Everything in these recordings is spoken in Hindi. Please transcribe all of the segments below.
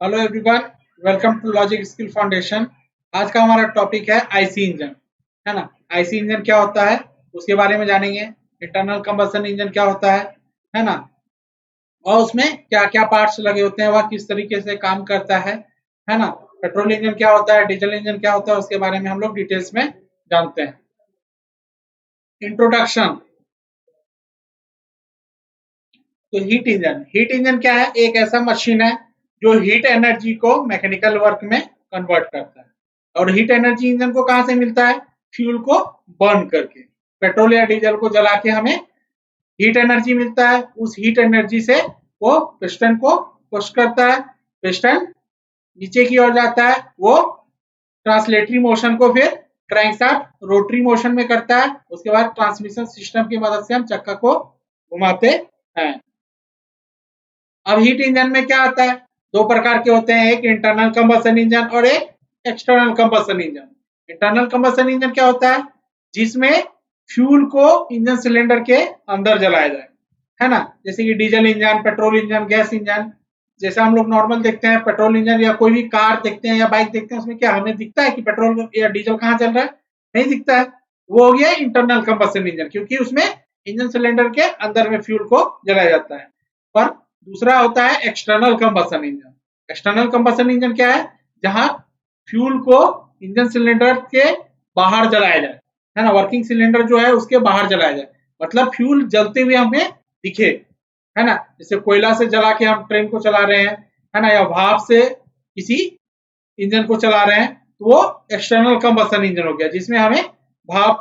Hello everyone, welcome to Logic Skill Foundation. आज का हमारा टॉपिक है आईसी इंजन, है ना। आईसी इंजन क्या होता है उसके बारे में जानेंगे। इंटरनल कंबशन इंजन क्या होता है ना। और उसमें क्या क्या पार्ट्स लगे होते हैं, वह किस तरीके से काम करता है ना। पेट्रोल इंजन क्या होता है, डीजल इंजन क्या होता है, उसके बारे में हम लोग डिटेल्स में जानते हैं। इंट्रोडक्शन। तो हीट इंजन क्या है? एक ऐसा मशीन है जो हीट एनर्जी को मैकेनिकल वर्क में कन्वर्ट करता है। और हीट एनर्जी इंजन को कहां से मिलता है? फ्यूल को बर्न करके। पेट्रोल या डीजल को जला के हमें हीट एनर्जी मिलता है। उस हीट एनर्जी से वो पिस्टन को पुश करता है, पिस्टन नीचे की ओर जाता है, वो ट्रांसलेटरी मोशन को फिर क्रैंकशाफ्ट रोटरी मोशन में करता है। उसके बाद ट्रांसमिशन सिस्टम की मदद से हम चक्का को घुमाते हैं। अब हीट इंजन में क्या आता है? दो प्रकार के होते हैं, एक इंटरनल कंबशन इंजन और एक external combustion engine. Internal combustion engine क्या होता है? जिसमें फ्यूल को इंजन सिलेंडर के अंदर जलाया जाए, है ना। जैसे कि diesel engine, petrol engine, gas engine. जैसे हम लोग नॉर्मल देखते हैं पेट्रोल इंजन या कोई भी कार देखते हैं या बाइक देखते हैं, उसमें क्या हमें दिखता है कि पेट्रोल या डीजल कहाँ चल रहा है? नहीं दिखता है। वो हो गया इंटरनल कंबशन इंजन, क्योंकि उसमें इंजन सिलेंडर के अंदर में फ्यूल को जलाया जाता है। पर दूसरा होता है external combustion engine. External combustion engine क्या है? जहां फ्यूल को इंजन सिलेंडर के बाहर जलाया जाए, है ना। वर्किंग सिलेंडर जो है उसके बाहर जलाया जाए, मतलब फ्यूल जलते हुए हमें दिखे, है ना। जैसे कोयला से जला के हम ट्रेन को चला रहे हैं, है ना, या भाप से किसी इंजन को चला रहे हैं, तो वो एक्सटर्नल कंबशन इंजन हो गया, जिसमें हमें भाप,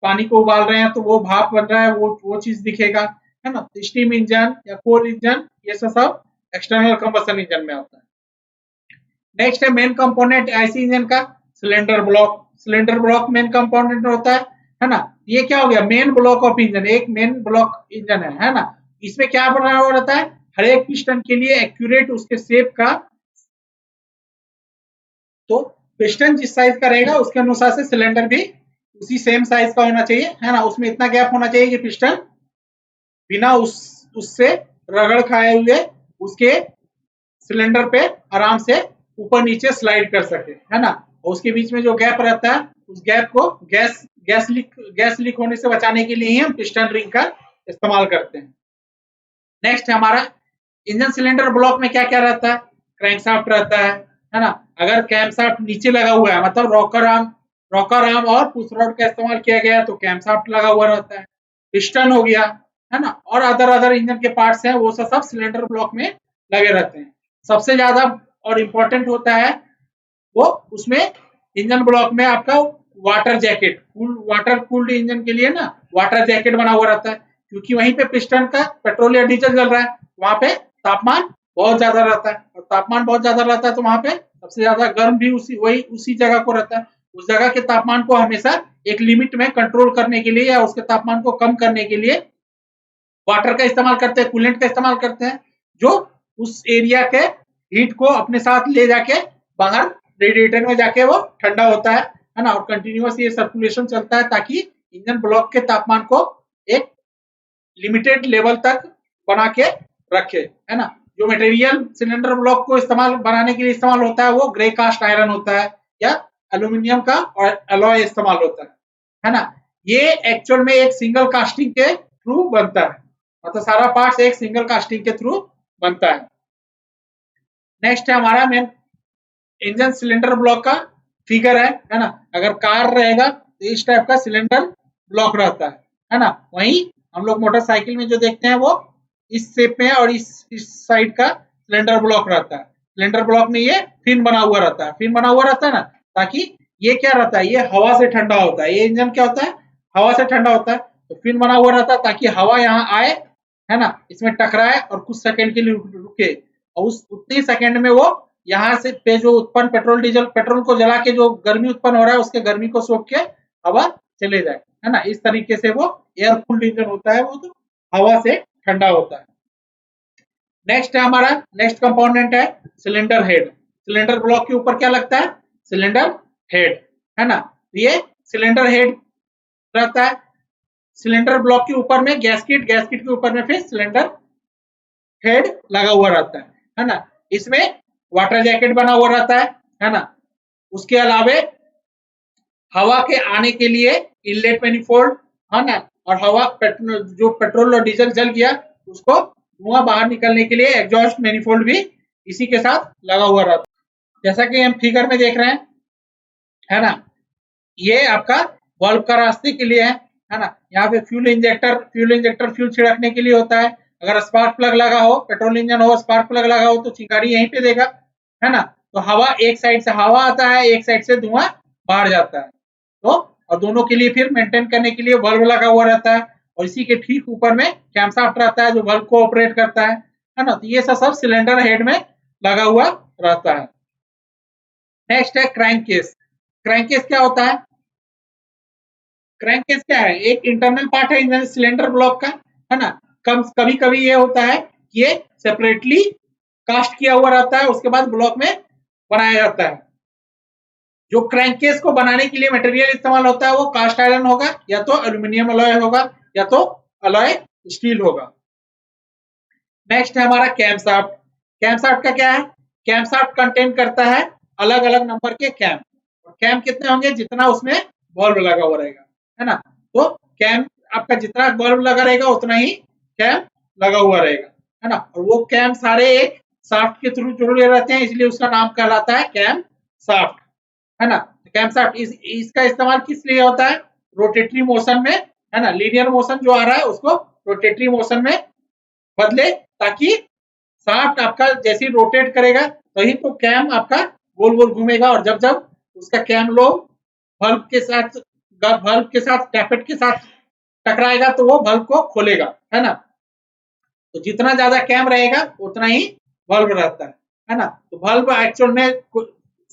पानी को उबाल रहे हैं तो वो भाप बन रहा है, वो चीज दिखेगा, है ना। स्टीम इंजन या कोल इंजन, ये सब एक्सटर्नल कंबशन इंजन में आता है। नेक्स्ट है मेन कंपोनेंट आईसी इंजन का, cylinder block. Cylinder block main component होता है ना। ये क्या हो गया? मेन ब्लॉक ऑफ इंजन, एक मेन ब्लॉक इंजन है ना। इसमें क्या बना हुआ रहता है? हर एक पिस्टन के लिए एक्यूरेट उसके शेप का, तो पिस्टन जिस साइज का रहेगा उसके अनुसार से सिलेंडर भी उसी सेम साइज का होना चाहिए, है ना। उसमें इतना गैप होना चाहिए कि पिस्टन बिना उससे रगड़ खाए हुए उसके सिलेंडर पे आराम से ऊपर नीचे स्लाइड कर सके, है ना। और उसके बीच में जो गैप रहता है, उस गैप को गैस लीक होने से बचाने के लिए ही हम पिस्टन रिंग का इस्तेमाल करते हैं। नेक्स्ट है हमारा इंजन सिलेंडर ब्लॉक में क्या क्या रहता है? क्रैंकशाफ्ट रहता है ना। अगर कैमशाफ्ट नीचे लगा हुआ है, मतलब रॉकर आर्म और पुश रॉड का इस्तेमाल किया गया है, तो कैमशाफ्ट लगा हुआ रहता है। पिस्टन हो गया, है ना, और अदर इंजन के पार्ट्स हैं, वो सब सिलेंडर ब्लॉक में लगे रहते हैं। सबसे ज्यादा और इम्पोर्टेंट होता है वो उसमें इंजन ब्लॉक में आपका water jacket, water cooled engine के लिए ना वाटर जैकेट बना हुआ रहता है, क्योंकि वहीं पे पिस्टन का पेट्रोल या डीजल जल रहा है, वहां पे तापमान बहुत ज्यादा रहता है, और तापमान बहुत ज्यादा रहता है तो वहां पे सबसे ज्यादा गर्म भी उसी जगह को रहता है। उस जगह के तापमान को हमेशा एक लिमिट में कंट्रोल करने के लिए या उसके तापमान को कम करने के लिए वाटर का इस्तेमाल करते हैं, कूलेंट का इस्तेमाल करते हैं, जो उस एरिया के हीट को अपने साथ ले जाके बाहर रेडिएटर में जाके वो ठंडा होता है ना। और कंटिन्यूअस ये सर्कुलेशन चलता है ताकि इंजन ब्लॉक के तापमान को एक लिमिटेड लेवल तक बना के रखे, है ना। जो मटेरियल सिलेंडर ब्लॉक को इस्तेमाल बनाने के लिए इस्तेमाल होता है वो ग्रे कास्ट आयरन होता है या एल्यूमिनियम का और एलॉय इस्तेमाल होता है ना। ये एक्चुअल में एक सिंगल कास्टिंग के थ्रू बनता है, मतलब सारा पार्ट्स एक सिंगल कास्टिंग के थ्रू बनता है। नेक्स्ट है हमारा मेन इंजन सिलेंडर ब्लॉक का फिगर है ना। अगर कार रहेगा तो इस टाइप का सिलेंडर ब्लॉक रहता है ना। वहीं हम लोग मोटरसाइकिल में जो देखते हैं वो इस शेप में और इस साइड का सिलेंडर ब्लॉक रहता है। सिलेंडर ब्लॉक में ये फिन बना हुआ रहता है, फिन बना हुआ रहता है ना, ताकि ये क्या रहता है, ये हवा से ठंडा होता है। ये इंजन क्या होता है? हवा से ठंडा होता है, तो फिन बना हुआ रहता है ताकि हवा यहाँ आए, है ना, इसमें टकराए और कुछ सेकंड के लिए रुके, और उस उतने सेकंड में वो यहाँ से पे जो उत्पन्न पेट्रोल को जला के जो गर्मी उत्पन्न हो रहा है उसके गर्मी को सोख के हवा चले जाए, है ना। इस तरीके से वो एयर कूल्ड इंजन होता है, वो तो हवा से ठंडा होता है। नेक्स्ट है हमारा नेक्स्ट कंपोनेंट है सिलेंडर हेड। सिलेंडर ब्लॉक के ऊपर क्या लगता है? सिलेंडर हेड, है ना। ये सिलेंडर हेड रहता है। सिलेंडर ब्लॉक के ऊपर में गैसकिट के ऊपर में फिर सिलेंडर हेड लगा हुआ रहता है ना। इसमें वाटर जैकेट बना हुआ रहता है ना। उसके अलावे हवा के आने के लिए इनलेट मैनिफोल्ड, है ना, और हवा जो पेट्रोल और डीजल जल गया उसको धुआं बाहर निकलने के लिए एग्जॉस्ट मैनिफोल्ड भी इसी के साथ लगा हुआ रहता है। जैसा कि हम फिगर में देख रहे हैं, है ना, ये आपका बल्ब का रास्ते के लिए है ना। यहाँ पे फ्यूल इंजेक्टर फ्यूल छिड़कने के लिए होता है। अगर स्पार्क प्लग लगा हो, पेट्रोल इंजन हो, स्पार्क प्लग लगा हो तो चिंगारी यहीं पे देगा, है ना। तो हवा एक साइड से हवा आता है, एक साइड से धुआं बाहर जाता है। तो और दोनों के लिए फिर मेंटेन करने के लिए बल्ब लगा हुआ रहता है, और इसी के ठीक ऊपर में कैमशाफ्ट रहता है जो बल्ब को ऑपरेट करता है ना। तो ये सब सिलेंडर हेड में लगा हुआ रहता है। नेक्स्ट है क्रैंक केस। क्रैंक केस क्या होता है? क्रैंक केस क्या है? एक इंटरनल पार्ट है इंजन सिलेंडर ब्लॉक का, है ना। कभी कभी ये होता है कि ये सेपरेटली कास्ट किया हुआ रहता है, उसके बाद ब्लॉक में बनाया जाता है। जो क्रैंक केस को बनाने के लिए मटेरियल इस्तेमाल होता है वो कास्ट आयरन होगा, या तो एल्यूमिनियम अलॉय होगा, या तो अलॉय स्टील होगा। नेक्स्ट है हमारा कैमशाफ्ट। कैमशाफ्ट का क्या है? कैमशाफ्ट कंटेन करता है अलग अलग नंबर के कैम। कैम कितने होंगे? जितना उसमें बल्ब लगा हुआ रहेगा, है ना। तो कैम आपका जितना बल्ब लगा रहेगा उतना ही कैम लगा हुआ रहेगा, है ना। और वो कैम सारे एक शाफ्ट के थ्रू जुड़े रहते हैं, इसलिए उसका नाम कहलाता है कैम शाफ्ट, है ना। कैम शाफ्ट इसका इस्तेमाल किस लिए होता है? रोटेटरी मोशन में, है ना। लीनियर मोशन जो आ रहा है उसको रोटेटरी मोशन में बदले, ताकि शाफ्ट आपका जैसे रोटेट करेगा तभी तो कैम आपका गोल गोल घूमेगा, और जब जब उसका कैम लोब बल्ब के साथ टैपेट के साथ टकराएगा तो वो बल्ब को खोलेगा, है ना। तो जितना ज्यादा कैम रहेगा उतना ही बल्ब रहता है ना। तो बल्ब एक्चुअल में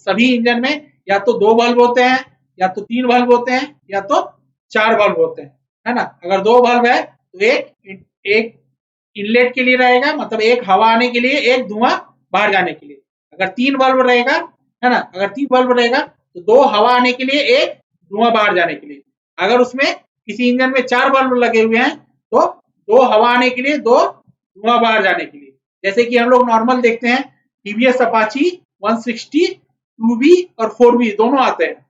सभी इंजन में या तो 2 बल्ब होते हैं, या तो 3 बल्ब होते हैं, या तो 4 बल्ब होते हैं, है ना। अगर 2 बल्ब है तो एक इनलेट के लिए रहेगा, मतलब एक हवा आने के लिए, एक धुआं बाहर जाने के लिए। अगर 3 बल्ब रहेगा, है ना, अगर 3 बल्ब रहेगा तो 2 हवा आने के लिए, एक धुआं बाहर जाने के लिए। अगर उसमें किसी इंजन में 4 बल्ब लगे हुए हैं तो 2 हवा आने के लिए, 2 धुआं बाहर जाने के लिए। जैसे कि हम लोग नॉर्मल देखते हैं टीवीएस अपाची 160 2V और 4V दोनों आते हैं,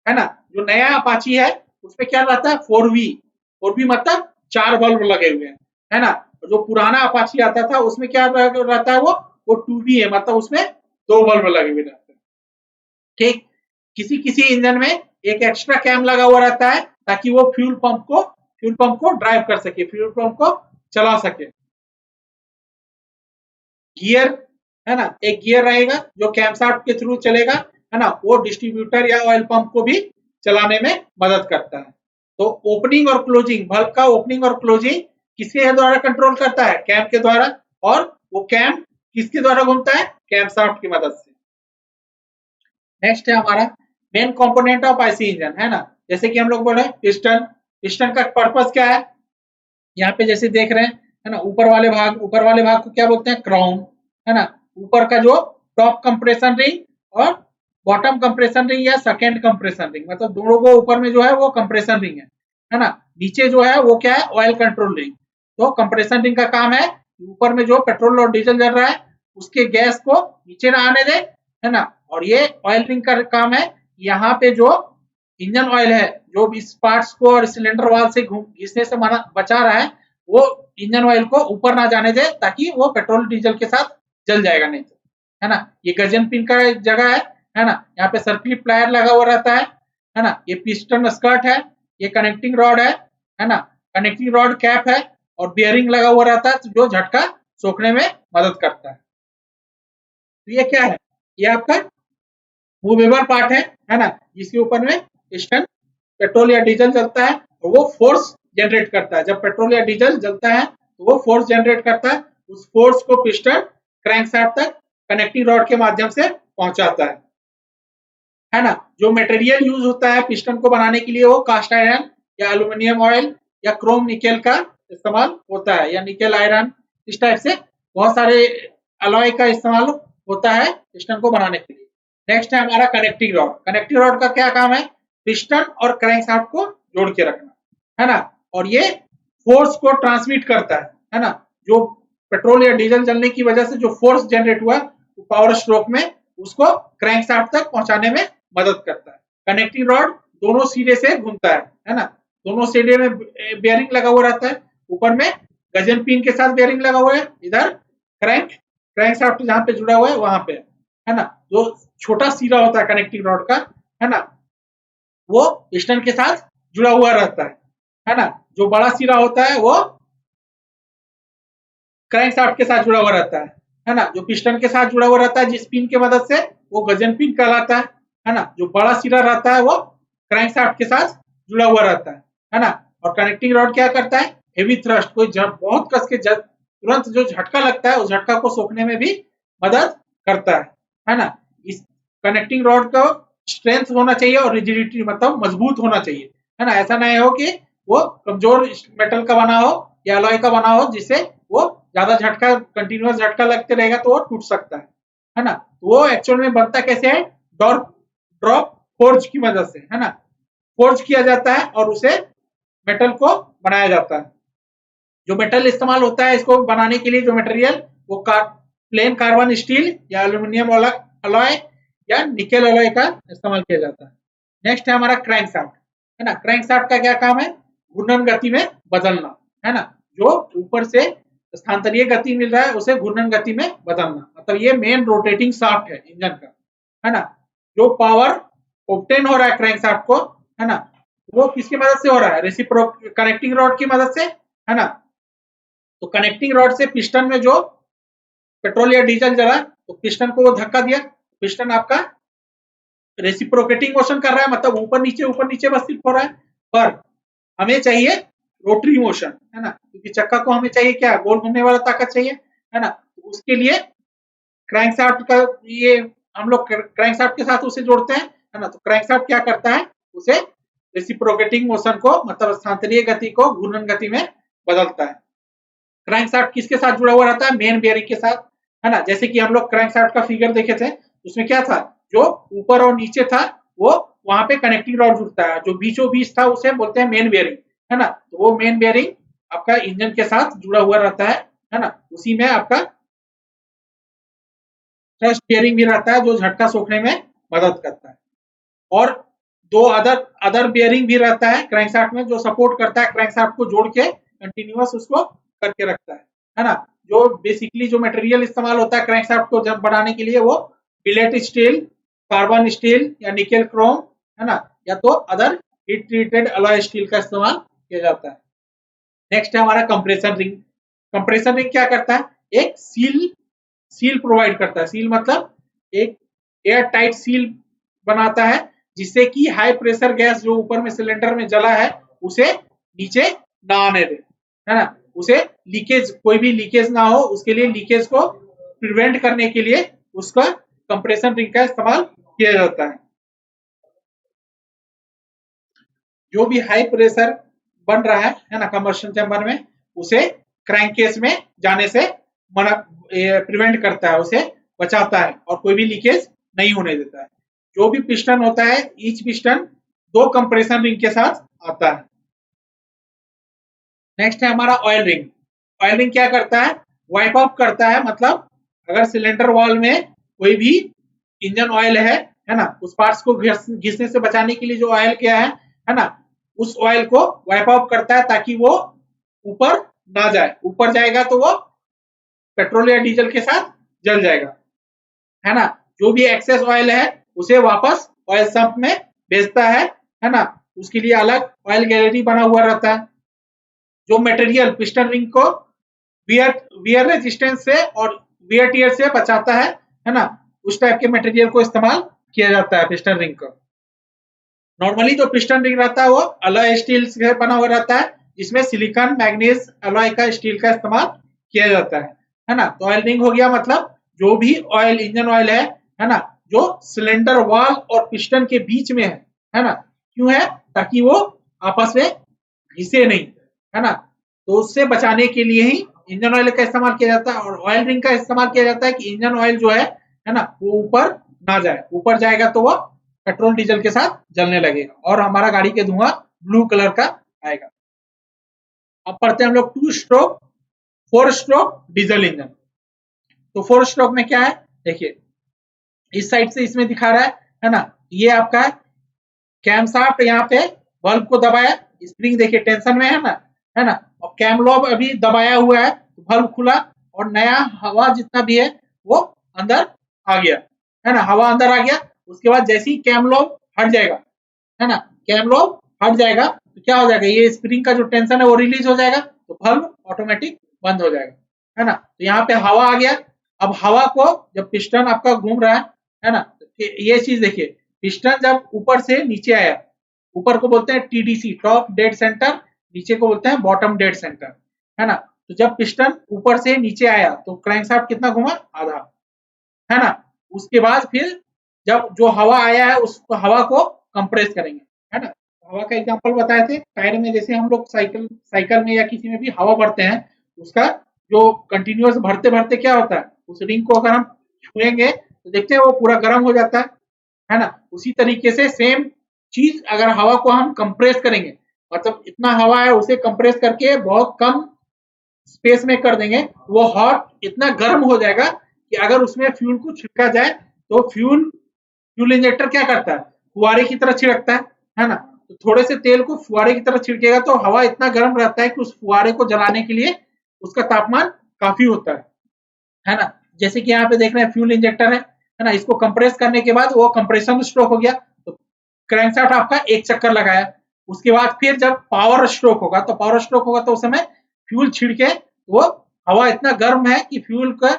है ना। जो नया अपाची है उसमें क्या रहता है? 4V मतलब 4 बल्ब लगे हुए हैं, है ना। जो पुराना अपाची आता था उसमें क्या रहता है? वो 2V है, मतलब उसमें 2 बल्ब लगे हुए रहते हैं। ठीक, किसी किसी इंजन में एक एक्स्ट्रा कैम लगा हुआ रहता है ताकि वो फ्यूल पंप को ड्राइव कर सके, फ्यूल पंप को चला सके। गियर, है ना, एक गियर रहेगा जो कैमशाफ्ट के थ्रू चलेगा, है ना। वो डिस्ट्रीब्यूटर या ऑयल पंप को भी चलाने में मदद करता है। तो ओपनिंग और क्लोजिंग, बल्ब का ओपनिंग और क्लोजिंग किसके द्वारा कंट्रोल करता है? कैम के द्वारा। और वो कैम किसके द्वारा घूमता है? कैमशाफ्ट की मदद से। नेक्स्ट है हमारा main component of IC engine, है ना। जैसे कि हम लोग बोले पिस्टन का पर्पस क्या है? यहाँ पे जैसे देख रहे हैं, है ना, ऊपर वाले भाग को क्या बोलते हैं? क्राउन, है ना। ऊपर का जो टॉप कंप्रेशन रिंग और बॉटम कंप्रेशन रिंग या सेकेंड कंप्रेशन रिंग, मतलब दोनों को ऊपर में जो है वो कंप्रेशन रिंग है ना। नीचे जो है वो क्या है? Oil control ring. तो कंप्रेशन रिंग का काम है ऊपर में जो पेट्रोल और डीजल जल रहा है उसके गैस को नीचे ना आने दे, है ना। और ये ऑयल रिंग का काम है यहाँ पे जो इंजन ऑयल है जो इस पार्ट्स को और सिलेंडर वाल से घिसने से बचा रहा है, वो इंजन ऑयल को ऊपर ना जाने दे, ताकि वो पेट्रोल डीजल के साथ जल जाएगा नहीं तो, है ना। ये गजन पिन का जगह है ना। यहाँ पे सर्कल प्लायर लगा हुआ रहता है ना। ये पिस्टन स्कर्ट है, ये कनेक्टिंग रॉड है ना। कनेक्टिंग रॉड कैप है, और बियरिंग लगा हुआ रहता है जो झटका सोखने में मदद करता है। तो ये क्या है? ये आपका मूवेबल पार्ट है ना, जिसके ऊपर में पिस्टन पेट्रोल या डीजल जलता है और वो फोर्स जनरेट करता है। जब पेट्रोल या डीजल जलता है तो वो फोर्स जनरेट करता है, उस फोर्स को पिस्टन क्रैंकशाफ्ट तक कनेक्टिंग रॉड के माध्यम से पहुंचाता है ना। जो मटेरियल यूज होता है पिस्टन को बनाने के लिए वो कास्ट आयरन या एल्यूमिनियम ऑयल या क्रोम निकेल का इस्तेमाल होता है, या निकेल आयरन, इस टाइप से बहुत सारे अलॉय का इस्तेमाल होता है पिस्टन को बनाने के लिए। नेक्स्ट है हमारा कनेक्टिंग रॉड। कनेक्टिंग रॉड का क्या काम है? पिस्टन और क्रैंकशाफ्ट को जोड़ के रखना, है ना। और ये फोर्स को ट्रांसमिट करता है ना। जो पेट्रोल या डीजल जलने की वजह से जो फोर्स जनरेट हुआ वो पावर स्ट्रोक में उसको क्रैंकशाफ्ट तक पहुंचाने में मदद करता है। कनेक्टिंग रॉड दोनों सिरे से घूमता है ना, दोनों सिरे में बेयरिंग लगा हुआ रहता है, ऊपर में गजन पिन के साथ बेयरिंग लगा हुआ है, इधर क्रैंकशाफ्ट जहां पे जुड़ा हुआ है वहां पे है ना। जो छोटा सिरा होता है कनेक्टिंग रॉड का है ना, वो पिस्टन के साथ जुड़ा हुआ रहता है ना। जो बड़ा सिरा होता है वो क्रैंकशाफ्ट के साथ जुड़ा हुआ रहता है ना। जो पिस्टन के साथ जुड़ा हुआ रहता है जिस पिन की मदद से, वो गजन पिन कहलाता है ना। जो बड़ा सिरा रहता है वो क्रैंकशाफ्ट के साथ जुड़ा हुआ रहता है ना। और कनेक्टिंग रॉड क्या करता है, हेवी थ्रस्ट, कोई बहुत कस के तुरंत जो झटका लगता है उस झटका को सोखने में भी मदद करता है ना। इस कनेक्टिंग रॉड का स्ट्रेंथ होना चाहिए और रिजिडिटी मतलब मजबूत होना चाहिए है ना। ऐसा नहीं हो कि वो कमजोर मेटल का बना हो या अलॉय का बना हो जिससे वो ज्यादा झटका कंटिन्यूअस झटका लगते रहेगा तो वो टूट सकता है ना। तो वो एक्चुअल में बनता कैसे है, ड्रॉप फोर्ज की मदद से है ना। फोर्ज किया जाता है और उसे मेटल को बनाया जाता है। जो मेटल इस्तेमाल होता है इसको बनाने के लिए, जो मटेरियल वो प्लेन कार्बन स्टील या एल्यूमिनियम अलॉय या निकेल अलॉय का इस्तेमाल किया जाता है। नेक्स्ट है हमारा क्रैंकशाफ्ट है ना। क्रैंकशाफ्ट का क्या काम है, घूर्णन गति में बदलना है ना। जो ऊपर से स्थानांतरीय गति मिल रहा है उसे घूर्णन गति में बदलना, मतलब ये मेन रोटेटिंग शाफ्ट है इंजन का है ना। जो पावर ऑब्टेन हो रहा है क्रैंकशाफ्ट को है ना, वो किसकी मदद से हो रहा है, कनेक्टिंग रॉड की मदद से है ना। तो कनेक्टिंग रॉड से पिस्टन में जो पेट्रोल या डीजल जला तो पिस्टन को वो धक्का दिया, पिस्टन आपका रेसिप्रोकेटिंग मोशन कर रहा है, मतलब ऊपर नीचे बस सिर्फ हो रहा है। पर हमें चाहिए रोटरी मोशन है ना, क्योंकि चक्का को हमें चाहिए क्या, गोल घूमने वाला ताकत चाहिए है ना। तो उसके लिए क्रैंकशाफ्ट का ये हम लोग क्रैंकशाफ्ट के साथ उसे जोड़ते हैं है ना। तो क्रैंकशाफ्ट क्या करता है, उसे रेसिप्रोकेटिंग मोशन को मतलब स्थानांतरीय गति को घूर्णन गति में बदलता है। क्रैंकशाफ्ट किसके साथ जुड़ा हुआ रहता है, मेन बेयरिंग के साथ है ना। जैसे कि हम लोग क्रैंकशाफ्ट का फिगर देखे थे, उसमें क्या था, जो ऊपर और नीचे था वो वहां पे कनेक्टिंग रॉड जुड़ता है, जो बीचों बीच था उसे बोलते हैं मेन बेयरिंग है ना। तो वो मेन बेयरिंग आपका इंजन के साथ जुड़ा हुआ रहता है ना। उसी में आपका थ्रस्ट बेयरिंग भी रहता है जो झटका सोखने में मदद करता है। और दो अदर बेयरिंग भी रहता है क्रैंकशाफ्ट में जो सपोर्ट करता है क्रैंकशाफ्ट को जोड़ के कंटिन्यूअस उसको करके रखता है ना। जो बेसिकली जो मटेरियल इस्तेमाल होता है क्रैंकशाफ्ट को जब बढ़ाने के लिए वो बिलेट स्टील, कार्बन स्टील या निकेल क्रोम है ना, या तो other heat treated alloy steel का इस्तेमाल किया जाता है। नेक्स्ट है हमारा कंप्रेसर रिंग। कंप्रेसर रिंग क्या करता है, एक सील प्रोवाइड करता है। सील मतलब एक एयर टाइट सील बनाता है जिससे कि हाई प्रेशर गैस जो ऊपर में सिलेंडर में जला है उसे नीचे ना आने दे है ना। उसे लीकेज, कोई भी लीकेज ना हो, उसके लिए लीकेज को प्रिवेंट करने के लिए उसका कंप्रेसर रिंग का इस्तेमाल किया जाता है। जो भी हाई प्रेशर बन रहा है ना कंबशन चैम्बर में, उसे क्रैंक केस में जाने से प्रिवेंट करता है, उसे बचाता है और कोई भी लीकेज नहीं होने देता है। जो भी पिस्टन होता है, ईच पिस्टन दो कंप्रेसर रिंग के साथ आता है। नेक्स्ट है हमारा ऑयल रिंग। ऑयल रिंग क्या करता है, वाइप ऑफ करता है, मतलब अगर सिलेंडर वॉल में कोई भी इंजन ऑयल है ना, उस पार्ट्स को घिसने से बचाने के लिए जो ऑयल किया है ना, उस ऑयल को वाइप ऑफ करता है ताकि वो ऊपर ना जाए। ऊपर जाएगा तो वो पेट्रोल या डीजल के साथ जल जाएगा है ना। जो भी एक्सेस ऑयल है उसे वापस ऑयल संप में भेजता है ना। उसके लिए अलग ऑयल गैलरी बना हुआ रहता है। जो मटेरियल पिस्टन रिंग को वियर रेजिस्टेंस से और वियर टियर से बचाता है ना, उस टाइप के मटेरियल को इस्तेमाल किया जाता है पिस्टन रिंग को। नॉर्मली जो पिस्टन रिंग रहता है वो अलॉय स्टील से बना हुआ रहता है, जिसमें सिलिकॉन मैग्नीज अलॉय का स्टील का इस्तेमाल किया जाता है ना। तो ऑयल रिंग हो गया मतलब जो भी ऑयल, इंजन ऑयल है ना, जो सिलेंडर वॉल और पिस्टन के बीच में है ना। क्यों है, ताकि वो आपस में घिसे नहीं है ना। तो उससे बचाने के लिए ही इंजन ऑयल का इस्तेमाल किया जाता है। और ऑयल रिंग का इस्तेमाल किया जाता है कि इंजन ऑयल जो है ना, वो ऊपर ना जाए। ऊपर जाएगा तो वो पेट्रोल डीजल के साथ जलने लगेगा और हमारा गाड़ी के धुआं ब्लू कलर का आएगा। अब पढ़ते हैं हम लोग 2 स्ट्रोक 4 स्ट्रोक डीजल इंजन। तो 4 स्ट्रोक में क्या है, देखिए इस साइड से इसमें दिखा रहा है ना, ये आपका कैम शाफ्ट यहाँ पे बल्ब को दबाया, स्प्रिंग देखिए टेंशन में है ना, और कैम लॉब अभी दबाया हुआ है, बल्ब खुला और नया हवा जितना भी है वो अंदर आ गया, है ना, हवा अंदर आ गया। उसके बाद जैसे ही कैम लॉब हट जाएगा, है ना, कैम लॉब हट जाएगा तो क्या हो जाएगा, ये स्प्रिंग का जो टेंशन है वो रिलीज हो जाएगा, तो बल्ब ऑटोमेटिक बंद हो जाएगा, है ना। तो यहाँ पे हवा आ गया। अब हवा को जब पिस्टन आपका घूम रहा है ना, तो ये चीज देखिए, पिस्टन जब ऊपर से नीचे आया, ऊपर को बोलते हैं टीडीसी, टॉप डेड सेंटर, नीचे को बोलते हैं बॉटम डेड सेंटर, है ना। तो जब पिस्टन ऊपर से नीचे आया तो क्रैंकशाफ्ट कितना घुमा, आधा, है ना। उसके बाद फिर जब जो हवा आया है उस हवा को कंप्रेस करेंगे, है ना। हवा का एग्जांपल बताए थे, टायर में जैसे हम लोग साइकिल साइकिल में या किसी में भी हवा भरते हैं, उसका जो कंटिन्यूअस भरते भरते क्या होता है, उस रिंग को अगर हम छुएंगे तो देखते हैं वो पूरा गर्म हो जाता है ना। उसी तरीके से सेम चीज अगर हवा को हम कंप्रेस करेंगे, मतलब इतना हवा है उसे कंप्रेस करके बहुत कम स्पेस में कर देंगे, वो हॉट इतना गर्म हो जाएगा कि अगर उसमें फ्यूल को छिड़का जाए तो फ्यूल फ्यूल इंजेक्टर क्या करता है, फुहारे की तरह छिड़कता है ना। तो थोड़े से तेल को फुहारे की तरह छिड़केगा तो हवा इतना गर्म रहता है कि उस फुहारे को जलाने के लिए उसका तापमान काफी होता है ना। जैसे कि यहाँ पे देख रहे हैं फ्यूल इंजेक्टर है ना, इसको कंप्रेस करने के बाद वो कंप्रेशन स्ट्रोक हो गया, तो क्रैंकशाफ्ट आपका एक चक्कर लगाया। उसके बाद फिर जब पावर स्ट्रोक होगा, तो पावर स्ट्रोक होगा तो उस समय फ्यूल छिड़के, वो हवा इतना गर्म है कि फ्यूल का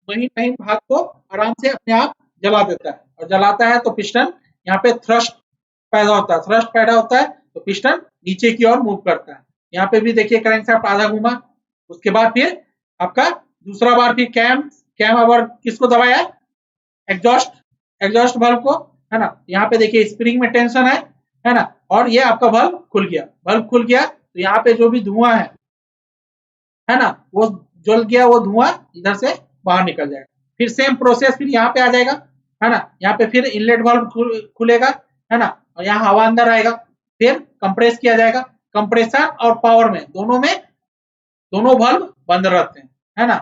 महीन महीन भाग को आराम से अपने आप जला देता है, और जलाता है तो पिस्टन यहाँ पे थ्रस्ट पैदा होता है, थ्रस्ट पैदा होता है तो पिस्टन नीचे की ओर मूव करता है। यहाँ पे भी देखिए क्रैंकशाफ्ट आधा घूमा। उसके बाद फिर आपका दूसरा बार फिर कैम कैम अवर किसको दबाया, एग्जॉस्ट एग्जॉस्ट बल्ब को, है ना। यहाँ पे देखिए स्प्रिंग में टेंशन है ना, और ये आपका बल्ब खुल गया, बल्ब खुल गया तो यहाँ पे जो भी धुआं है ना, वो जल गया, वो धुआं इधर से बाहर निकल जाएगा। फिर सेम प्रोसेस फिर यहाँ पे आ जाएगा, है ना। यहाँ पे फिर इनलेट वाल्व खुलेगा, है ना, और यहाँ हवा अंदर आएगा, फिर कंप्रेस किया जाएगा। कंप्रेसर और पावर में दोनों वाल्व बंद रहते हैं, है ना।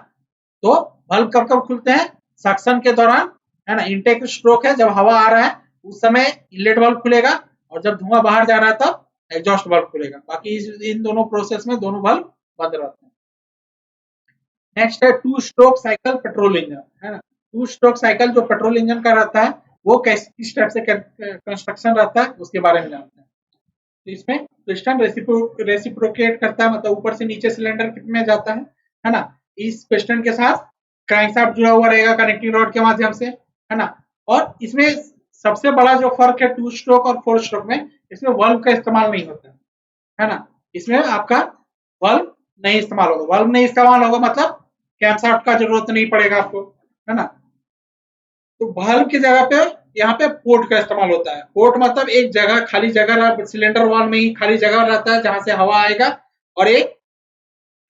तो वाल्व कब कब खुलते हैं, सक्शन के दौरान, है ना, इनटेक स्ट्रोक है जब हवा आ रहा है उस समय इनलेट वाल्व खुलेगा, और जब धुआं बाहर जा रहा है तब एग्जॉस्ट वाल्व खुलेगा। बाकी इन दोनों प्रोसेस में दोनों वाल्व बंद रहते हैं। नेक्स्ट है two stroke cycle petrol engine, है ना। टू स्ट्रोक साइकिल जो पेट्रोल इंजन का रहता है वो किस टाइप से कंस्ट्रक्शन रहता है उसके बारे में जानते हैं। तो इसमें पिस्टन रेसिप्रोकेट करता है, मतलब ऊपर से नीचे सिलेंडर में जाता है ना। इस पिस्टन के साथ क्रैंकशाफ्ट जुड़ा हुआ रहेगा कनेक्टिंग रॉड के माध्यम से, है ना। और इसमें सबसे बड़ा जो फर्क है टू स्ट्रोक और फोर स्ट्रोक में, इसमें वाल्व का इस्तेमाल नहीं होता है ना। इसमें आपका वाल्व नहीं इस्तेमाल होगा, वाल्व नहीं इस्तेमाल होगा मतलब कैमशाफ्ट का जरूरत नहीं पड़ेगा आपको, है ना। तो वाल्व की जगह पे यहाँ पे पोर्ट का इस्तेमाल होता है। पोर्ट मतलब एक जगह, खाली जगह, सिलेंडर वॉल में ही खाली जगह रहता है जहां से हवा आएगा, और एक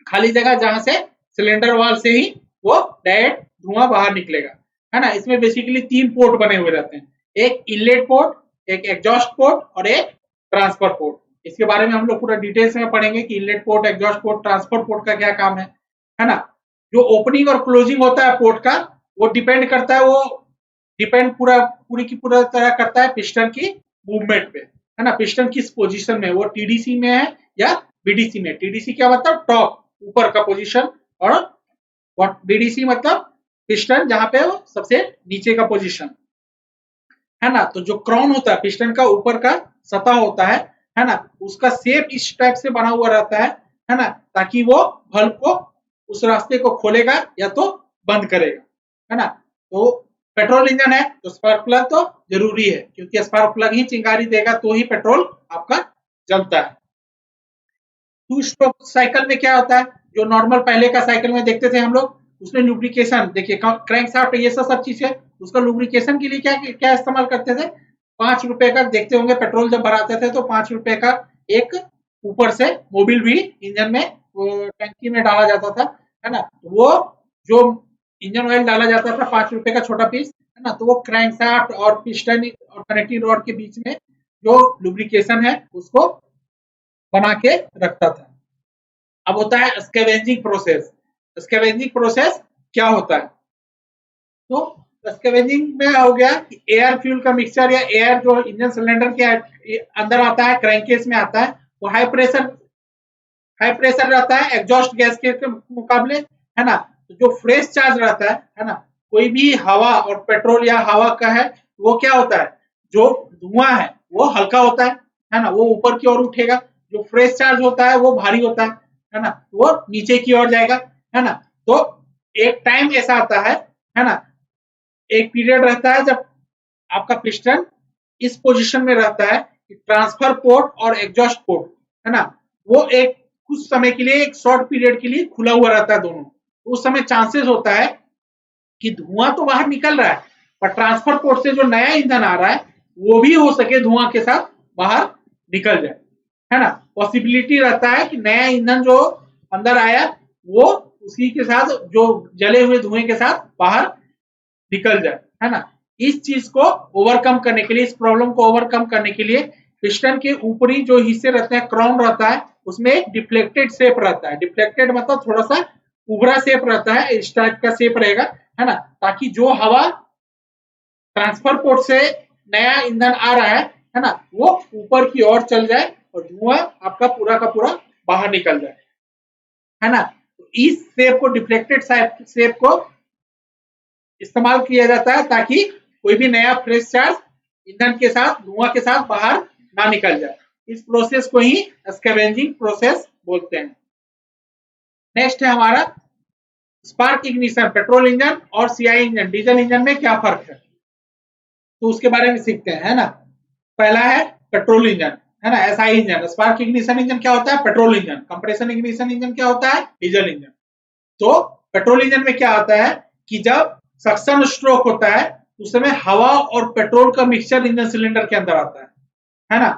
खाली जगह जहां से सिलेंडर वॉल से ही वो डायरेक्ट धुआं बाहर निकलेगा, है ना। इसमें बेसिकली 3 पोर्ट बने हुए रहते हैं, एक इनलेट पोर्ट, एक एग्जॉस्ट पोर्ट और एक ट्रांसफर पोर्ट। इसके बारे में हम लोग पूरा डिटेल्स में पढ़ेंगे कि inlet port, exhaust port, transfer port का क्या काम है ना। जो ओपनिंग और क्लोजिंग होता है पोर्ट का, वो डिपेंड करता है, वो डिपेंड पूरी की पूरा तरह करता है पिस्टन की मूवमेंट पे, है ना। पिस्टन किस पोजीशन में, वो टीडीसी में है या बीडीसी में। टीडीसी क्या मतलब टॉप, ऊपर का पोजीशन, और बीडीसी मतलब पिस्टन जहां पे वो सबसे नीचे का पोजीशन, है ना। तो जो क्राउन होता है पिस्टन का ऊपर का सतह होता है ना, उसका शेप इस टाइप से बना हुआ रहता है ना, ताकि वो बल्ब को उस रास्ते को खोलेगा या तो बंद करेगा, है ना। तो पेट्रोल इंजन है तो स्पार्क प्लग तो जरूरी है, क्योंकि स्पार्क प्लग ही चिंगारी देगा तो ही पेट्रोल आपका जलता है। टू स्ट्रोक साइकिल में क्या होता है, जो नॉर्मल पहले का साइकिल में देखते थे हम लोग, उसमें लुब्रिकेशन देखिए, क्रैंकशाफ्ट ये सब चीज है, उसका लुब्रिकेशन के लिए क्या क्या इस्तेमाल करते थे। 5 रुपए का देखते होंगे पेट्रोल जब भराते थे तो 5 रुपए का एक ऊपर से मोबिल भी इंजन में टंकी में डाला जाता था, है ना। वो जो इंजन ऑयल डाला जाता था 5 रुपए का छोटा पीस, है ना, तो वो क्रैंकशाफ्ट और पिस्टन और कनेक्टिंग रॉड के बीच में जो लुब्रिकेशन है उसको बना के रखता था। अब होता है स्कैवेंजिंग प्रोसेस। स्कैवेंजिंग प्रोसेस क्या होता है, तो स्कैवेंजिंग में हो गया कि एयर फ्यूल का मिक्सचर या एयर जो इंजन सिलेंडर के अंदर आता है, क्रैंकेस में आता है, वो हाई प्रेशर रहता है एग्जॉस्ट गैस के मुकाबले, है ना। तो जो फ्रेश चार्ज रहता है ना, कोई भी हवा और पेट्रोल या हवा का है, वो क्या होता है, जो धुआं है वो हल्का होता है ना, वो ऊपर की ओर उठेगा। जो फ्रेश चार्ज होता है वो भारी होता है ना, वो नीचे की ओर जाएगा, है ना। तो एक टाइम ऐसा आता है ना, एक पीरियड रहता है जब आपका पिस्टन इस पोजीशन में रहता है कि ट्रांसफर पोर्ट और एग्जॉस्ट पोर्ट, है ना, वो एक कुछ समय के लिए, एक शॉर्ट पीरियड के लिए खुला हुआ रहता है दोनों। तो उस समय चांसेस होता है कि धुआं तो बाहर निकल रहा है, पर ट्रांसफर पोर्ट से जो नया ईंधन आ रहा है वो भी हो सके धुआं के साथ बाहर निकल जाए, है ना। पॉसिबिलिटी रहता है कि नया ईंधन जो अंदर आया वो उसी के साथ जो जले हुए धुएं के साथ बाहर निकल जाए, है ना। इस चीज को ओवरकम करने के लिए, इस प्रॉब्लम को ओवरकम करने के लिए पिस्टन के ऊपरी जो हिस्से रहते हैं, क्राउन रहता है, उसमें एक डिफ्लेक्टेड शेप रहता है। डिफ्लेक्टेड मतलब थोड़ा सा उभरा शेप रहता है, इस टाइप का शेप रहेगा, है ना, ताकि जो हवा ट्रांसफर पोर्ट से नया ईंधन आ रहा है ना, वो ऊपर की ओर चल जाए और धुआं आपका पूरा का पूरा बाहर निकल जाए, है ना। तो इस शेप को, डिफ्लेक्टेड शेप को इस्तेमाल किया जाता है ताकि कोई भी नया फ्रेश चार्ज ईंधन के साथ, धुआं के साथ बाहर ना निकल जाए। इस प्रोसेस को ही स्कैवेंजिंग प्रोसेस बोलते हैं। नेक्स्ट है हमारा स्पार्क इग्निशन। पेट्रोल इंजन और सीआई इंजन, डीजल इंजन में क्या फर्क है, तो उसके बारे में सीखते हैं, है ना। पहला है पेट्रोल इंजन, है ना, SI engine. Spark ignition engine क्या होता है, petrol engine. Compression ignition engine क्या होता है, डीजल इंजन। तो पेट्रोल इंजन में क्या होता है कि जब सक्शन स्ट्रोक होता है उस समय हवा और पेट्रोल का मिक्सचर इंजन सिलेंडर के अंदर आता है ना।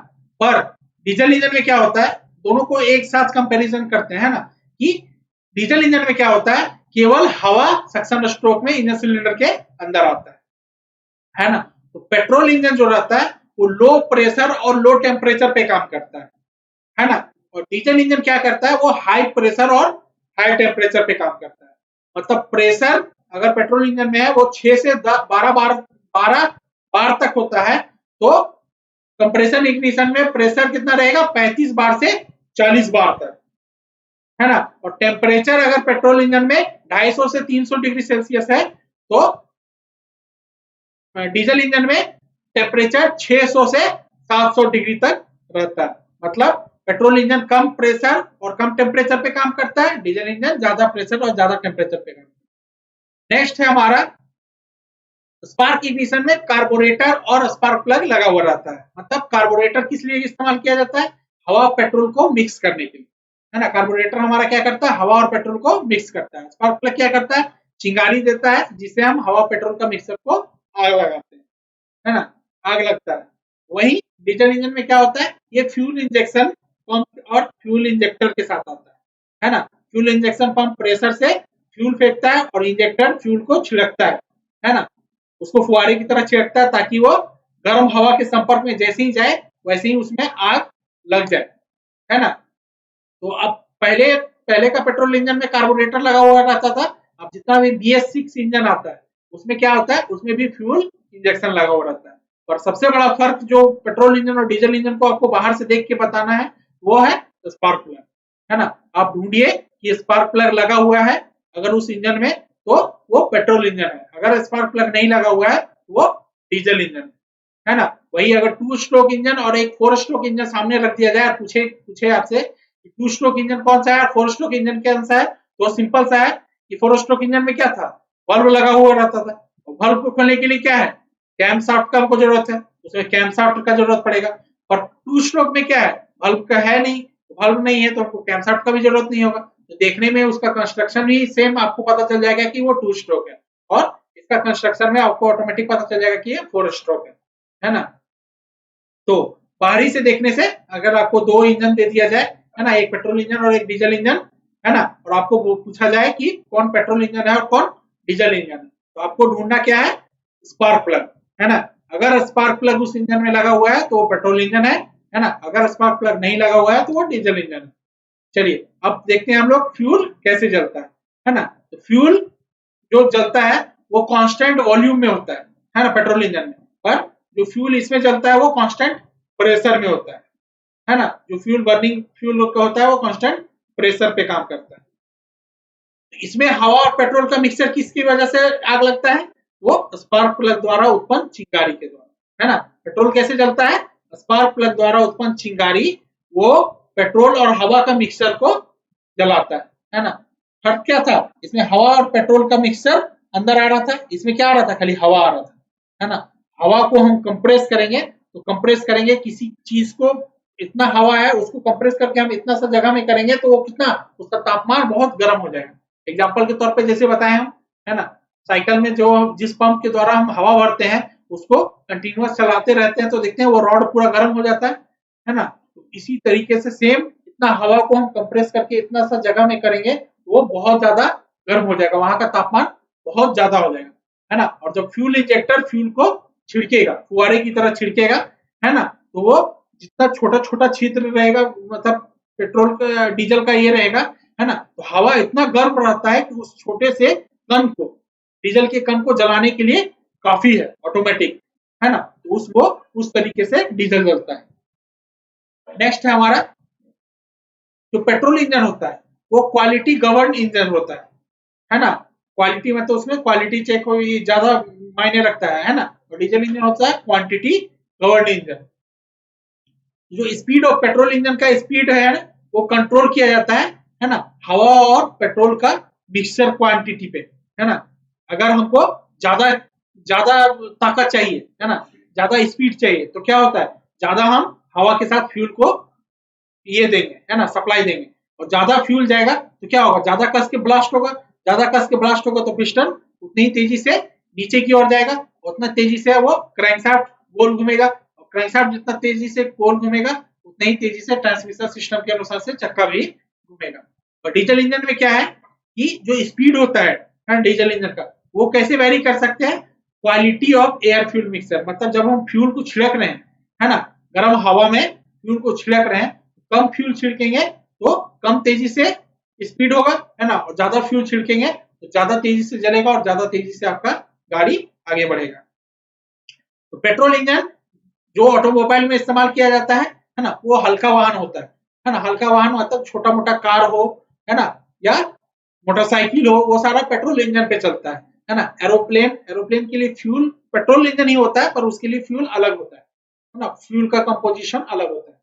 पर डीजल इंजन में क्या होता है, दोनों को एक साथ कंपैरिजन करते हैं, है ना, कि डीजल इंजन में क्या होता है, केवल हवा सक्शन स्ट्रोक में इंजन सिलेंडर के अंदर आता है ना। तो पेट्रोल इंजन जो रहता है वो लो प्रेशर और लो टेम्परेचर पे काम करता है ना। और डीजल इंजन क्या करता है, वो हाई प्रेशर और हाई टेम्परेचर पे काम करता है। मतलब प्रेशर अगर पेट्रोल इंजन में है वो 6 से 12 बार तक होता है, तो कंप्रेशन इग्निशन में प्रेशर कितना रहेगा, 35 बार से 40 बार तक, है ना। और टेम्परेचर अगर पेट्रोल इंजन में 250 से 300 डिग्री सेल्सियस है, तो डीजल इंजन में टेम्परेचर 600 से 700 डिग्री तक रहता है। मतलब पेट्रोल इंजन कम प्रेशर और कम टेम्परेचर पे काम करता है, डीजल इंजन ज्यादा प्रेशर और ज्यादा टेम्परेचर पे काम करता है। नेक्स्ट है हमारा स्पार्क इग्निशन में कार्बोरेटर और स्पार्क प्लग लगा हुआ रहता है। मतलब कार्बोरेटर किस लिए इस्तेमाल किया जाता है, हवा और पेट्रोल को मिक्स करने के लिए, है ना। कार्बोरेटर हमारा क्या करता है, हवा और पेट्रोल को मिक्स करता है। स्पार्क प्लग क्या करता है, चिंगारी देता है जिससे हम हवा पेट्रोल का मिक्सर को आग लगाते हैं, है ना, आग लगता है। वही डीजल इंजन में क्या होता है, ये फ्यूल इंजेक्शन पंप और फ्यूल इंजेक्टर के साथ आता है ना। फ्यूल इंजेक्शन पंप प्रेशर से फ्यूल फेंकता है और इंजेक्टर फ्यूल को छिड़कता है ना, उसको फुहारे की तरह छिड़कता है ताकि वो गर्म हवा के संपर्क में जैसे ही जाए वैसे ही उसमें आग लग जाए, है ना। तो अब पहले पहले का पेट्रोल इंजन में कार्बोरेटर लगा हुआ रहता था। अब जितना भी BS6 इंजन आता है उसमें क्या होता है, उसमें भी फ्यूल इंजेक्शन लगा हुआ रहता है। और सबसे बड़ा फर्क जो पेट्रोल इंजन और डीजल इंजन को आपको बाहर से देख के बताना है वो है स्पार्क प्लग, है ना। आप ढूंढिए कि स्पार्क प्लग लगा हुआ है अगर उस इंजन में, तो वो पेट्रोल इंजन है। अगर स्पार्क प्लग नहीं लगा हुआ है तो वो डीजल इंजन है ना। वही अगर 2 स्ट्रोक इंजन और एक 4 स्ट्रोक इंजन सामने रख दिया जाए, पूछे पूछे आपसे 2 स्ट्रोक इंजन कौन सा है और 4 स्ट्रोक इंजन कौन सा है, तो सिंपल सा है कि 4 स्ट्रोक इंजन में क्या था, वाल्व लगा हुआ रहता था। वाल्व को खोलने के लिए क्या है, कैम शाफ्ट का हमको जरूरत है, उसमें कैम शाफ्ट का जरूरत पड़ेगा। और 2 स्ट्रोक में क्या है, वाल्व का है नहीं, वाल्व नहीं है तो आपको कैम शाफ्ट का भी जरूरत नहीं होगा। तो देखने में उसका कंस्ट्रक्शन भी सेम आपको पता चल जाएगा कि वो 2 स्ट्रोक है, और इसका कंस्ट्रक्शन में आपको ऑटोमेटिक पता चल जाएगा कि ये 4 स्ट्रोक है ना। तो बाहरी से देखने से अगर आपको 2 इंजन दे दिया जाए, है ना, एक पेट्रोल इंजन और एक डीजल इंजन, है ना, और आपको पूछा जाए कि कौन पेट्रोल इंजन है और कौन डीजल इंजन है, तो आपको ढूंढना क्या है, स्पार्क प्लग, है ना। अगर स्पार्क प्लग उस इंजन में लगा हुआ है तो वो पेट्रोल इंजन है ना। अगर स्पार्क प्लग नहीं लगा हुआ है तो वो डीजल इंजन है। चलिए अब देखते हैं हम लोग फ्यूल कैसे जलता है ना। तो फ्यूल जो जलता है वो कांस्टेंट वॉल्यूम में होता है ना पेट्रोल इंजन में, पर जो फ्यूल इसमें चलता है वो कांस्टेंट प्रेशर में होता है ना। जो फ्यूल बर्निंग फ्यूल होता है वो कांस्टेंट प्रेशर पे काम करता है। इसमें हवा और पेट्रोल का मिक्सचर किसकी वजह से आग लगता है? वो स्पार्क प्लग द्वारा उत्पन्न चिंगारी के द्वारा, है ना। पेट्रोल कैसे जलता है? स्पार्क प्लग द्वारा उत्पन्न चिंगारी वो पेट्रोल और हवा का मिक्सचर को जलाता है ना। फर्क क्या था? इसमें हवा और पेट्रोल का मिक्सचर अंदर आ रहा था, इसमें क्या आ रहा था? खाली हवा आ रहा था, है ना। हवा को हम कंप्रेस करेंगे तो कंप्रेस करेंगे किसी चीज को, इतना हवा है उसको कंप्रेस करके हम इतना सा जगह में करेंगे तो वो कितना, उसका तापमान बहुत गर्म हो जाएगा। एग्जाम्पल के तौर पे जैसे बताए हम, है ना, साइकिल में जो जिस पंप के द्वारा हम हवा भरते हैं उसको कंटिन्यूअस चलाते रहते हैं तो देखते हैं वो रॉड पूरा गर्म हो जाता है ना। तो इसी तरीके से सेम इतना हवा को हम कंप्रेस करके इतना सा जगह में करेंगे तो वो बहुत ज्यादा गर्म हो जाएगा, वहां का तापमान बहुत ज्यादा हो जाएगा, है ना। और जब फ्यूल इंजेक्टर फ्यूल को छिड़केगा, फुहारे की तरह छिड़केगा, है ना, तो वो जितना छोटा छोटा छिद्र रहेगा, मतलब पेट्रोल का डीजल का ये रहेगा, है ना, तो हवा इतना गर्म रहता है कि उस छोटे से कण को, डीजल के कण को जलाने के लिए काफी है, ऑटोमेटिक, है ना। तो उसको उस तरीके से डीजल जलता है। नेक्स्ट है हमारा जो पेट्रोल इंजन होता है वो क्वालिटी गवर्न इंजन होता है ना। क्वालिटी मतलब उसमें क्वालिटी चेक हो ज्यादा मायने रखता है ना। और डीजल इंजन होता है क्वांटिटी गवर्न इंजन। जो स्पीड ऑफ पेट्रोल इंजन का स्पीड है वो कंट्रोल किया जाता है ना, हवा और पेट्रोल का मिक्सचर क्वांटिटी पे, है ना। अगर हमको ज्यादा ज्यादा ताकत चाहिए, है ना, ज्यादा स्पीड चाहिए तो क्या होता है, ज्यादा हम हवा के साथ फ्यूल को ये देंगे, है ना, सप्लाई देंगे, और ज्यादा फ्यूल जाएगा तो क्या होगा, ज्यादा कस के ब्लास्ट होगा, ज्यादा कस के ब्लास्ट होगा तो पिस्टन उतनी ही तेजी से नीचे की ओर जाएगा, उतना तेजी से वो क्रैंकशाफ्ट गोल घूमेगा, और क्रैंकशाफ्ट जितना तेजी से गोल घूमेगा उतना ही तेजी से ट्रांसमिशन सिस्टम के अनुसार से चक्का भी घूमेगा। और डीजल इंजन में क्या है कि जो स्पीड होता है डीजल इंजन का, वो कैसे वेरी कर सकते हैं, quality of air fuel mixer, मतलब जब हम फ्यूल को छिड़क रहे हैं, है ना, गर्म हवा में फ्यूल को छिड़क रहे हैं, कम फ्यूल छिड़केंगे तो कम तेजी से स्पीड होगा, है ना, और ज्यादा फ्यूल छिड़केंगे तो ज्यादा तेजी से जलेगा और ज्यादा तेजी से आपका गाड़ी आगे बढ़ेगा। तो पेट्रोल इंजन जो ऑटोमोबाइल में इस्तेमाल किया जाता है ना, वो हल्का वाहन होता है ना। हल्का वाहन मतलब छोटा मोटा कार हो, है ना, या मोटरसाइकिल हो, वो सारा पेट्रोल इंजन पे चलता है ना। एरोप्लेन, एरोप्लेन के लिए फ्यूल पेट्रोल इंजन ही होता है पर उसके लिए फ्यूल अलग होता है ना, फ्यूल का कंपोजिशन अलग होता है।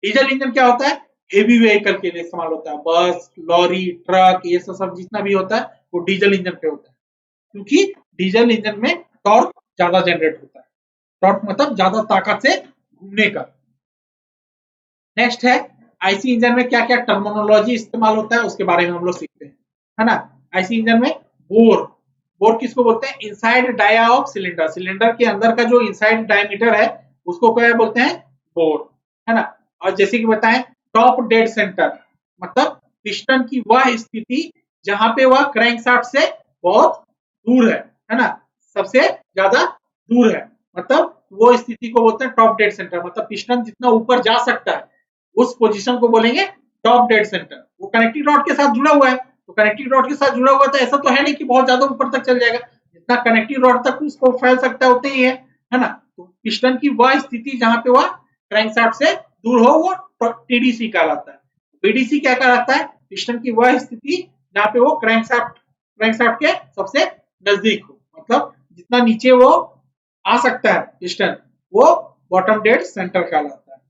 डीजल इंजन क्या होता है, हेवी व्हीकल के लिए इस्तेमाल होता है, बस, लॉरी, ट्रक, ये सब जितना भी होता है वो डीजल इंजन पे होता है, क्योंकि डीजल इंजन में टॉर्क ज्यादा जनरेट होता है, टॉर्क मतलब ज्यादा ताकत से घूमने का। नेक्स्ट है आईसी इंजन में क्या क्या टर्मिनोलॉजी इस्तेमाल होता है उसके बारे में हम लोग सीखते हैं, है ना। आईसी इंजन में बोर, बोर किसको बोलते हैं, inside dia of cylinder, cylinder के अंदर का जो इनसाइड डायमीटर है उसको क्या बोलते हैं, बोर, है ना। और जैसे कि बताएं टॉप डेड सेंटर, मतलब पिस्टन की वह स्थिति जहां पे वह क्रैंकशाफ्ट से बहुत दूर है ना, सबसे ज्यादा दूर है, मतलब वो स्थिति को बोलते हैं टॉप डेड सेंटर, मतलब पिस्टन जितना ऊपर जा सकता है उस पोजीशन को बोलेंगे टॉप डेड सेंटर। वो कनेक्टिंग रॉड के साथ जुड़ा हुआ है, तो कनेक्टिंग रॉड के साथ जुड़ा हुआ तो ऐसा तो है नहीं कि बहुत ज्यादा ऊपर तक चल जाएगा, जितना कनेक्टिंग रॉड तक उसको फैल सकता है उतना ही है ना। तो पिस्टन की वह स्थिति जहां पे वह क्रैंकशाफ्ट से दूर हो वो टीडीसी कहलाता है। बीडीसी क्या कहलाता है, पिस्टन की वह स्थिति जहां पे वो क्रैंकशाफ्ट के सबसे नजदीक हो, मतलब जितना नीचे वो आ सकता है पिस्टन, वो बॉटम डेड सेंटर कहलाता है।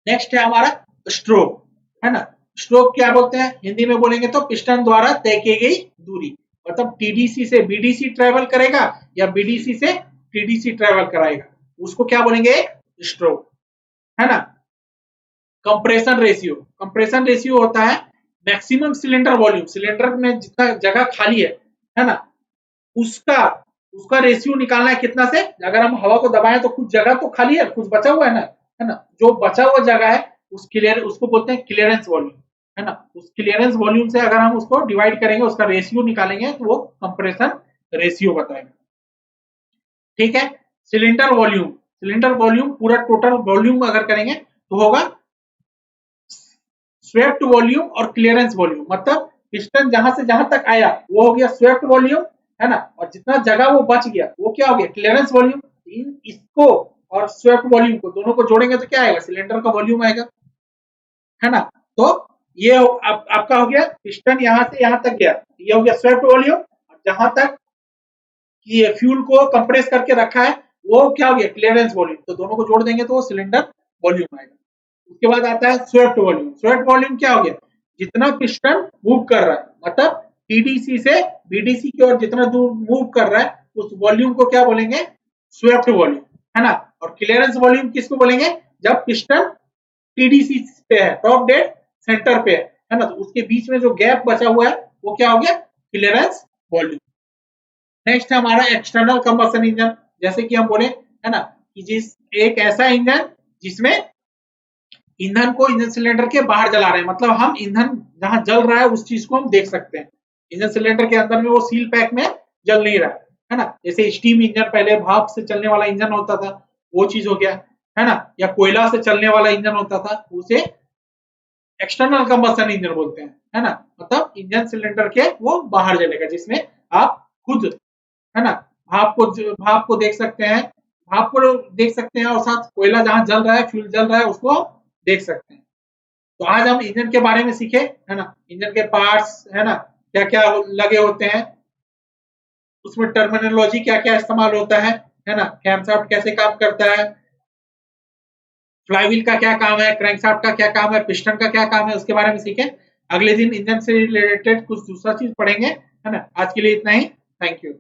नेक्स्ट है हमारा स्ट्रोक, है ना। स्ट्रोक क्या बोलते हैं, हिंदी में बोलेंगे तो पिस्टन द्वारा तय की गई दूरी, मतलब टीडीसी से बीडीसी ट्रेवल करेगा या बीडीसी से टीडीसी ट्रेवल कराएगा, उसको क्या बोलेंगे, स्ट्रोक, है ना। कंप्रेशन रेशियो, कंप्रेशन रेशियो होता है मैक्सिमम सिलेंडर वॉल्यूम, सिलेंडर में जितना जगह खाली है ना, उसका उसका रेशियो निकालना है कितना से, अगर हम हवा को दबाएं तो कुछ जगह तो खाली है, कुछ बचा हुआ है ना, जो बचा हुआ जगह है उसको बोलते हैं क्लियरेंस वॉल्यूम, है ना। उस क्लियरेंस वॉल्यूम से अगर हम उसको डिवाइड करेंगे, उसका रेशियो निकालेंगे तो वो कंप्रेशन रेशियो बताएगा, ठीक है। सिलेंडर वॉल्यूम, सिलेंडर वॉल्यूम पूरा टोटल वॉल्यूम अगर करेंगे तो होगा स्वेप्ट वॉल्यूम और क्लियरेंस वॉल्यूम, मतलब पिस्टन जहां से जहां तक आया वो हो गया स्वेप्ट वॉल्यूम, है ना, और जितना जगह वो बच गया वो क्या हो गया, क्लियरेंस वॉल्यूम। इसको और स्वेप्ट वॉल्यूम को दोनों को जोड़ेंगे तो क्या आएगा, सिलेंडर का वॉल्यूम आएगा, है ना। तो ये आपका हो गया पिस्टन यहां से यहां तक गया, ये हो गया स्वेप्ट वॉल्यूम। जहां तक कि ये फ्यूल को कंप्रेस करके रखा है वो क्या हो गया, क्लियरेंस वॉल्यूम। तो दोनों को जोड़ देंगे तो वो सिलेंडर वॉल्यूम आएगा। उसके बाद आता है स्वेप्ट वॉल्यूम। स्वेप्ट वॉल्यूम क्या हो गया, जितना पिस्टन मूव कर रहा है, मतलब टीडीसी से बीडीसी की ओर जितना दूर मूव कर रहा है उस वॉल्यूम को क्या बोलेंगे, स्वेप्ट वॉल्यूम, है ना। और क्लियरेंस वॉल्यूम किसको बोलेंगे, जब पिस्टन टीडीसी पे है, टॉप डेड सेंटर पे है ना, तो उसके बीच में जो गैप बचा हुआ है वो क्या हो गया, क्लियरेंस वॉल्यूम। नेक्स्ट है हमारा एक्सटर्नल कंबशन इंजन। जैसे कि हम बोले है ना कि जिस एक ऐसा इंजन जिसमें ईंधन को इंजन सिलेंडर के बाहर जला रहे हैं, मतलब हम ईंधन जहां जल रहा है उस चीज को हम देख सकते हैं। इंजन सिलेंडर के अंदर में वो सील पैक में जल नहीं रहा है ना। जैसे स्टीम इंजन पहले भाप से चलने वाला इंजन होता था, वो चीज हो गया, है ना। या कोयला से चलने वाला इंजन होता था, उसे एक्सटर्नल कंबशन इंजन बोलते हैं, है ना। मतलब इंजन सिलेंडर के वो बाहर जलेगा, जिसमें आप खुद, है ना, भाप को देख सकते हैं, भाप को देख सकते हैं और साथ कोयला जहां जल रहा है, फ्यूल जल रहा है, उसको देख सकते हैं। तो आज हम इंजन के बारे में सीखे, है ना, इंजन के पार्ट्स, है ना, क्या क्या लगे होते हैं, उसमें टर्मिनोलॉजी क्या क्या इस्तेमाल होता है ना, कैमशाफ्ट कैसे काम करता है, फ्लाईव्हील का क्या काम है, क्रैंकशाफ्ट का क्या काम है, पिस्टन का क्या काम है, उसके बारे में सीखे। अगले दिन इंजन से रिलेटेड कुछ दूसरा चीज पढ़ेंगे, है ना। आज के लिए इतना ही, थैंक यू।